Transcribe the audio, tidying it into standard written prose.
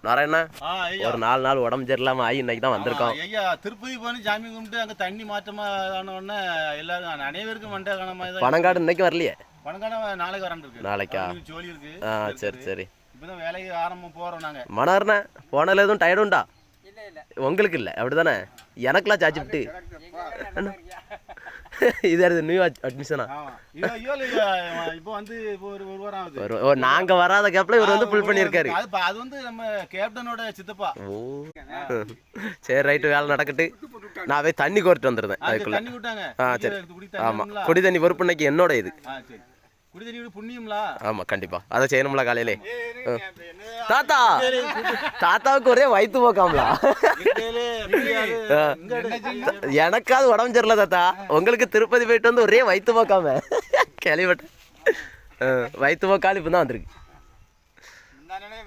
நாராயணா ஒரு 4 நாள் உடம்பு சரியில்லாம ஆகி இன்னைக்கு தான் வந்திருக்கோம். ஐயா திருப்பதி போய் சாமி கும்பிட்டு அங்கே தண்ணி மாற்றமா ஆன உடனே எல்லாரும் அனைவருக்கும் மண்டே காண மாதிரி. பனங்காடு இன்னைக்கு வரலையே? பனங்காடு நாளைக்கு வரேன் இருக்கு. நாளைக்கா? ஜோலி இருக்கு. சரி சரி. இப்போதான் வேலைக்கு ஆரம்பம் போகிறோம் நாங்கள். மனோர்ண்ணா போனதில் எதுவும் டயர்டு உண்டா? உங்களுக்கு இல்லை அப்படிதானே? எனக்குலாம் சார்ஜ் விட்டு இது நியூ அட்மிஷனா? இப்போ வந்து ஒரு வாரம் ஆகுது. நாங்கள் வராத கேப்பில் இவர் வந்து ஃபுல் பண்ணியிருக்காரு. அது வந்து நம்ம கேப்டனோட சித்தப்பா. ஓ சரி ரைட்டு, வேலை நடக்கட்டு. நான் போய் தண்ணி கோர்ட்டு வந்துருந்தேன் அதுக்குள்ள. தண்ணி விட்டாங்க. சரி. ஆமாம், குடி தண்ணி பொறுப்பு இன்னைக்கு என்னோட இது. குடி தண்ணி புண்ணியம்லா? ஆமாம் கண்டிப்பாக, அதை செய்யணும்ல காலையிலே. தாத்தா தாத்தாவுக்கு ஒரே வயிற்று போக்காமலா? எனக்காவது உடம்பு சரியில்லை தாத்தா, உங்களுக்கு திருப்பதி போயிட்டு வந்து ஒரே வயிற்று போக்காம கேள்விப்பட்டேன். வயிற்று போக்கால் இப்போ தான் வந்திருக்கு.